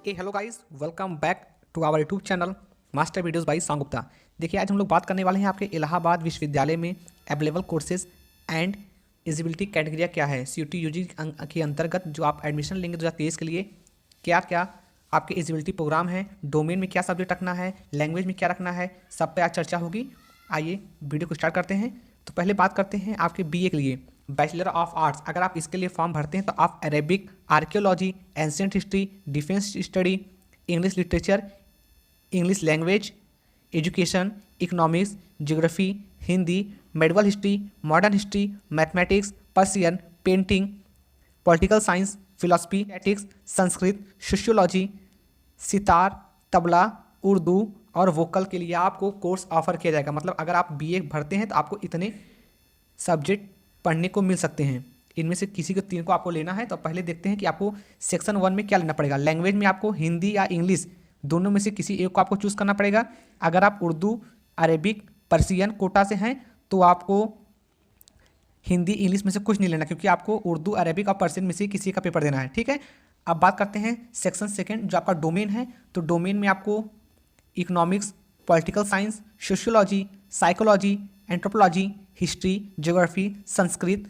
Hello guys, welcome back to our YouTube channel master videos by सांग गुप्ता। देखिए, आज हम लोग बात करने वाले हैं आपके इलाहाबाद विश्वविद्यालय में अवेलेबल कोर्सेज एंड एलिजिबिलिटी कैटेगरिया क्या है। CUET UG के अंतर्गत जो आप एडमिशन लेंगे 2023 के लिए, क्या क्या आपके एलिजिबिलिटी प्रोग्राम है, डोमेन में क्या सब्जेक्ट रखना है, लैंग्वेज में क्या रखना है, सब पे आज चर्चा होगी। आइए वीडियो को स्टार्ट करते हैं। तो पहले बात करते हैं आपके BA के लिए, बैचलर ऑफ आर्ट्स। अगर आप इसके लिए फॉर्म भरते हैं तो आप Arabic, archaeology, ancient history, defence study, English literature, English language, education, economics, geography, Hindi, medieval history, modern history, mathematics, Persian, painting, political science, philosophy, ethics, Sanskrit, sociology, sitar, tabla, Urdu और वोकल के लिए आपको कोर्स ऑफर किया जाएगा। मतलब अगर आप BA भरते हैं तो आपको इतने सब्जेक्ट पढ़ने को मिल सकते हैं। इनमें से किसी को 3 को आपको लेना है। तो पहले देखते हैं कि आपको सेक्शन 1 में क्या लेना पड़ेगा। लैंग्वेज में आपको हिंदी या इंग्लिश दोनों में से किसी एक को आपको चूज़ करना पड़ेगा। अगर आप उर्दू, अरेबिक, पर्शियन कोटा से हैं तो आपको हिंदी इंग्लिश में से कुछ नहीं लेना, क्योंकि आपको उर्दू, अरेबिक और पर्शियन में से किसी का पेपर देना है। ठीक है। अब बात करते हैं सेक्शन 2 जो आपका डोमेन है। तो डोमेन में आपको economics, political science, sociology, psychology, anthropology, history, geography, Sanskrit,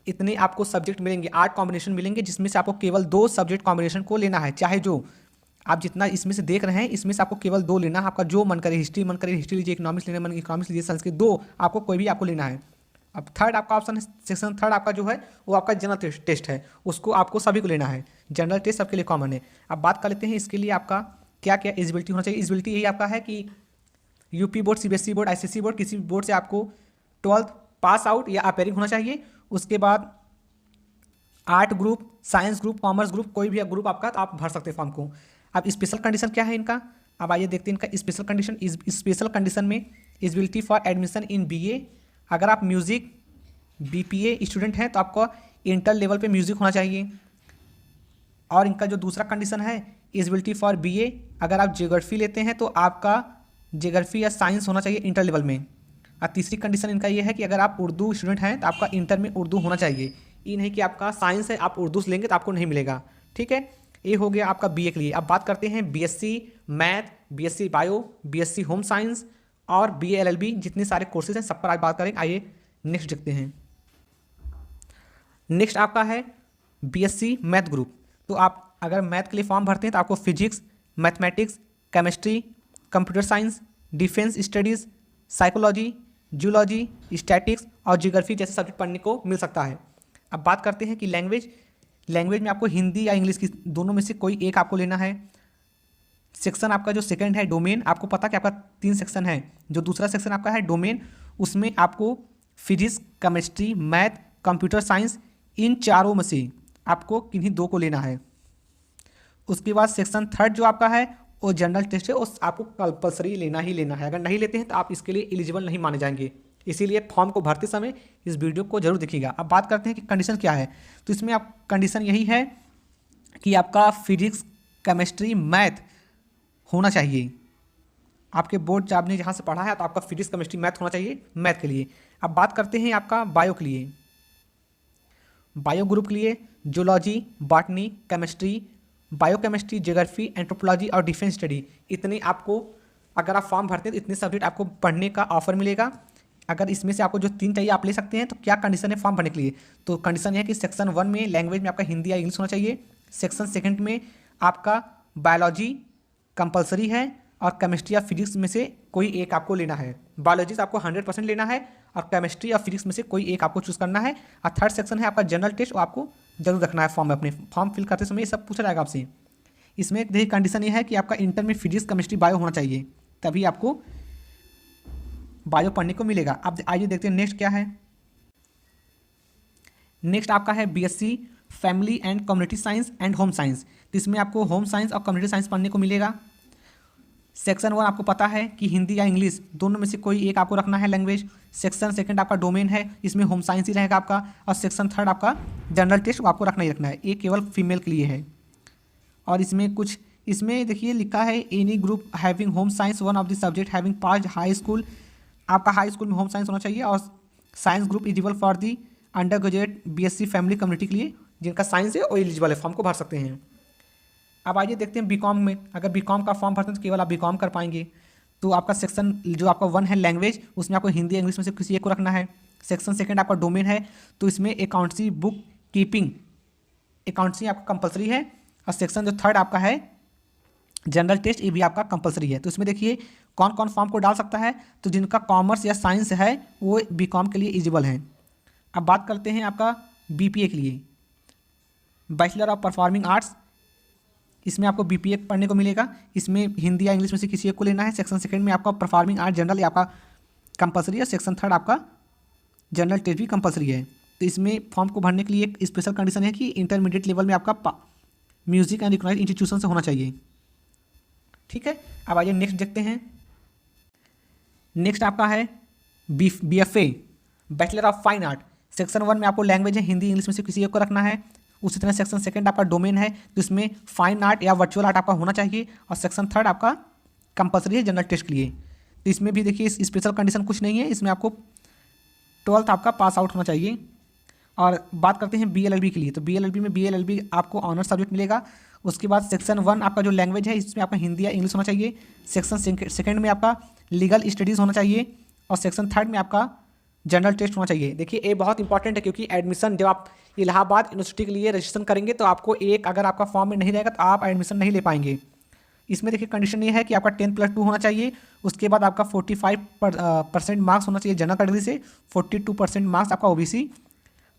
इतने आपको सब्जेक्ट मिलेंगे। 8 कॉम्बिनेशन मिलेंगे, जिसमें से आपको केवल 2 सब्जेक्ट कॉम्बिनेशन को लेना है। चाहे जो आप जितना इसमें से देख रहे हैं, इसमें से आपको केवल 2 लेना है। आपका जो मन करे, हिस्ट्री मन करे हिस्ट्री लीजिए, इकोनॉमिक्स लेना मन इकोनॉमिक्स लीजिए, संस्कृत 2 आपको कोई भी आपको लेना है। अब थर्ड आपका ऑप्शन है, सेक्शन 3 आपका जो है वो आपका जनरल टेस्ट है, उसको आपको सभी को लेना है। जनरल टेस्ट सबके लिए कॉमन है। अब बात कर लेते हैं इसके लिए आपका क्या क्या एलिजिबिलिटी होना चाहिए। एलिजिबिलिटी यही आपका है कि UP board, CBSE board, ICSE board, किसी बोर्ड से आपको 12th पास आउट या अपेयरिंग होना चाहिए। उसके बाद art group, science group, commerce group, कोई भी ग्रुप आपका, तो आप भर सकते हैं फॉर्म को। अब स्पेशल कंडीशन क्या है इनका, अब आइए देखते हैं इनका स्पेशल कंडीशन। स्पेशल कंडीशन में eligibility for admission in BA, अगर आप म्यूज़िक BPA स्टूडेंट हैं तो आपको इंटर लेवल पे म्यूज़िक होना चाहिए। और इनका जो दूसरा कंडीशन है एलिजिबिलिटी फॉर BA, अगर आप ज्योग्राफी लेते हैं तो आपका ज्योग्राफी या साइंस होना चाहिए इंटर लेवल में। और तीसरी कंडीशन इनका ये है कि अगर आप उर्दू स्टूडेंट हैं तो आपका इंटर में उर्दू होना चाहिए। ये नहीं कि आपका साइंस है, आप उर्दू से लेंगे तो आपको नहीं मिलेगा। ठीक है, ये हो गया आपका BA के लिए। अब बात करते हैं BSc math, BSc bio, BSc home science और BA LLB, जितने सारे कोर्सेज हैं सब पर आज बात करेंगे। आइए नेक्स्ट देखते हैं। नेक्स्ट आपका है BSc मैथ ग्रुप। तो आप अगर मैथ के लिए फॉर्म भरते हैं तो आपको physics, mathematics, chemistry, computer science, defence studies, psychology, zoology, statics और ज्योग्राफी जैसे सब्जेक्ट पढ़ने को मिल सकता है। अब बात करते हैं कि लैंग्वेज में आपको हिंदी या इंग्लिश की दोनों में से कोई एक आपको लेना है। सेक्शन आपका जो 2 है डोमेन, आपको पता कि आपका 3 सेक्शन है। जो दूसरा सेक्शन आपका है डोमेन, उसमें आपको physics, chemistry, math, computer science, इन चारों में से आपको किन्हीं 2 को लेना है। उसके बाद सेक्शन 3 जो आपका है वो जनरल टेस्ट है, उस आपको कंपलसरी लेना ही लेना है। अगर नहीं लेते हैं तो आप इसके लिए एलिजिबल नहीं माने जाएंगे। इसीलिए फॉर्म को भरते समय इस वीडियो को जरूर देखिएगा। अब बात करते हैं कि कंडीशन क्या है। तो इसमें आप कंडीशन यही है कि आपका फिजिक्स, केमिस्ट्री, मैथ होना चाहिए। आपके बोर्ड आपने जहाँ से पढ़ा है तो आपका फिजिक्स, केमिस्ट्री, मैथ होना चाहिए मैथ के लिए। अब बात करते हैं आपका बायो के लिए। बायो ग्रुप के लिए zoology, botany, chemistry, biochemistry, geography, anthropology और डिफेंस स्टडी, इतने आपको अगर आप फॉर्म भरते हैं तो इतने सब्जेक्ट आपको पढ़ने का ऑफर मिलेगा। अगर इसमें से आपको जो 3 चाहिए आप ले सकते हैं। तो क्या कंडीशन है फॉर्म भरने के लिए, तो कंडीशन यह है कि सेक्शन 1 में लैंग्वेज में आपका हिंदी या इंग्लिश होना चाहिए। सेक्शन 2 में आपका बायोलॉजी कंपलसरी है और केमिस्ट्री या फिजिक्स में से कोई एक आपको लेना है। बायोलॉजी से आपको 100% लेना है और केमिस्ट्री या फिजिक्स में से कोई एक आपको चूज़ करना है। और थर्ड सेक्शन है आपका जनरल टेस्ट, वो आपको जरूर रखना है फॉर्म में। अपने फॉर्म फिल करते समय ये सब पूछा जाएगा आपसे। इसमें देखिए कंडीशन ये है कि आपका इंटर में फिजिक्स, केमिस्ट्री, बायो होना चाहिए, तभी आपको बायो पढ़ने को मिलेगा। अब आइए देखते हैं नेक्स्ट क्या है। नेक्स्ट आपका है BSc family and community science and home science. तो इसमें आपको होम साइंस और कम्युनिटी साइंस पढ़ने को मिलेगा। सेक्शन 1 आपको पता है कि हिंदी या इंग्लिश दोनों में से कोई एक आपको रखना है लैंग्वेज। सेक्शन 2 आपका डोमेन है, इसमें होम साइंस ही रहेगा आपका। और सेक्शन 3 आपका जनरल टेस्ट आपको रखना ही रखना है। ये केवल फीमेल के लिए है। और इसमें देखिए लिखा है any group having home science one of the subject having pass high school, आपका हाई स्कूल में होम साइंस होना चाहिए। और science group eligible for the under graduate BSc family community के लिए जिनका साइंस है वो एलिजिबल है, फॉर्म को भर सकते हैं। अब आइए देखते हैं बीकॉम में, अगर बीकॉम का फॉर्म भरते हैं तो केवल आप बीकॉम कर पाएंगे। तो आपका सेक्शन जो आपका 1 है लैंग्वेज, उसमें आपको हिंदी इंग्लिश में से किसी एक को रखना है। सेक्शन 2 आपका डोमेन है, तो इसमें अकाउंटेंसी बुक कीपिंग, अकाउंटेंसी आपका कंपलसरी है। और सेक्शन जो 3 आपका है जनरल टेस्ट, ये भी आपका कंपलसरी है। तो इसमें देखिए कौन कौन फॉर्म को डाल सकता है, तो जिनका कॉमर्स या साइंस है वो बीकॉम के लिए एलिजिबल हैं। अब बात करते हैं आपका बीपीए के लिए, बैचलर ऑफ परफॉर्मिंग आर्ट्स, इसमें आपको बीपीए पढ़ने को मिलेगा। इसमें हिंदी या इंग्लिश में से किसी एक को लेना है। सेक्शन 2 में आपका परफॉर्मिंग आर्ट जनरल आपका कंपलसरी है। सेक्शन 3 आपका जनरल टेस्ट भी कंपलसरी है। तो इसमें फॉर्म को भरने के लिए एक स्पेशल कंडीशन है कि इंटरमीडिएट लेवल में आपका म्यूजिक एंड रिकॉग्नाइज्ड इंस्टीट्यूशन से होना चाहिए। ठीक है, अब आइए नेक्स्ट देखते हैं। नेक्स्ट आपका है BFA, bachelor of fine art. Section 1 में आपको लैंग्वेज है हिंदी इंग्लिश में से किसी एक को रखना है। उसी तरह सेक्शन 2 आपका डोमेन है, तो इसमें फाइन आर्ट या वर्चुअल आर्ट आपका होना चाहिए। और सेक्शन 3 आपका कंपलसरी है जनरल टेस्ट के लिए। तो इसमें भी देखिए स्पेशल कंडीशन कुछ नहीं है, इसमें आपको 12th आपका पास आउट होना चाहिए। और बात करते हैं बीएलएलबी के लिए, तो बीएलएलबी में बीएलएलबी आपको ऑनर्स सब्जेक्ट मिलेगा। उसके बाद सेक्शन 1 आपका जो लैंग्वेज है इसमें आपका हिंदी या इंग्लिश होना चाहिए। सेक्शन 2 में आपका लीगल स्टडीज़ होना चाहिए। और सेक्शन 3 में आपका जनरल टेस्ट होना चाहिए। देखिए ये बहुत इंपॉर्टेंट है, क्योंकि एडमिशन जब आप इलाहाबाद यूनिवर्सिटी के लिए रजिस्ट्रेशन करेंगे तो आपको एक, अगर आपका फॉर्म में नहीं रहेगा तो आप एडमिशन नहीं ले पाएंगे। इसमें देखिए कंडीशन ये है कि आपका 10+2 होना चाहिए। उसके बाद आपका 45% मार्क्स होना चाहिए जनरल कैटेगरी से, 42% मार्क्स आपका ओबीसी,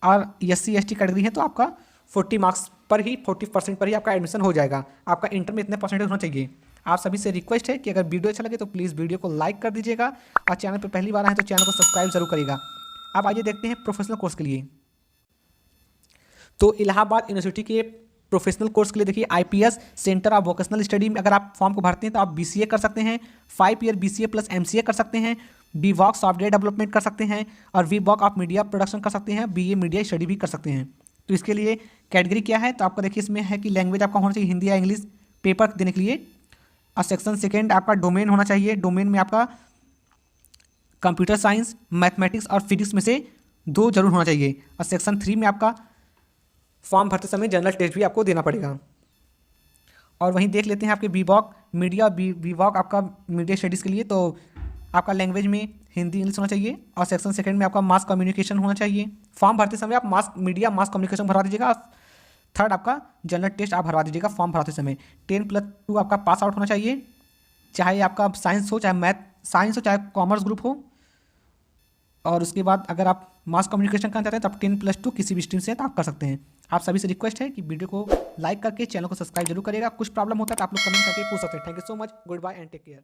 और SC/ST कैटेगरी है तो आपका 40% पर ही आपका एडमिशन हो जाएगा। आपका इंटर में इतने परसेंटेज होना चाहिए। आप सभी से रिक्वेस्ट है कि अगर वीडियो अच्छा लगे तो प्लीज़ वीडियो को लाइक कर दीजिएगा, और चैनल पर पहली बार आए तो चैनल को सब्सक्राइब जरूर करिएगा। अब आइए देखते हैं प्रोफेशनल कोर्स के लिए। तो इलाहाबाद यूनिवर्सिटी के प्रोफेशनल कोर्स के लिए देखिए IPS centre of vocational study में अगर आप फॉर्म को भरते हैं तो आप BCA कर सकते हैं, 5 ईयर BCA प्लस MCA कर सकते हैं, BVOC सॉफ्टवेयर डेवलपमेंट कर सकते हैं, और VVOC आप मीडिया प्रोडक्शन कर सकते हैं, BA मीडिया स्टडी भी कर सकते हैं। तो इसके लिए कैटेगरी क्या है, तो आपका देखिए इसमें है कि लैंग्वेज आपका होना चाहिए हिंदी या इंग्लिश पेपर देने के लिए। और सेक्शन 2 आपका डोमेन होना चाहिए, डोमेन में आपका कंप्यूटर साइंस, मैथमेटिक्स और फिजिक्स में से 2 जरूर होना चाहिए। और सेक्शन 3 में आपका फॉर्म भरते समय जनरल टेस्ट भी आपको देना पड़ेगा। और वहीं देख लेते हैं आपके VVOC मीडिया, VVOC आपका मीडिया स्टडीज़ के लिए, तो आपका लैंग्वेज में हिंदी इंग्लिश होना चाहिए। और सेक्शन 2 में आपका मास कम्युनिकेशन होना चाहिए। फॉर्म भरते समय आप मास कम्युनिकेशन भरवा दीजिएगा। 3 आपका जनरल टेस्ट आप भरवा दीजिएगा फॉर्म भरते समय। 10+2 आपका पास आउट होना चाहिए, चाहे आपका साइंस हो, चाहे साइंस हो, चाहे कॉमर्स ग्रुप हो। और उसके बाद अगर आप मास कम्युनिकेशन करना चाहते हैं तो आप 10+2 किसी भी स्ट्रीम से आप कर सकते हैं। आप सभी से रिक्वेस्ट है कि वीडियो को लाइक करके चैनल को सब्सक्राइब जरूर करिएगा। कुछ प्रॉब्लम होता है तो आप लोग कमेंट करके पूछ सकते हैं। Thank you so much, goodbye and take care.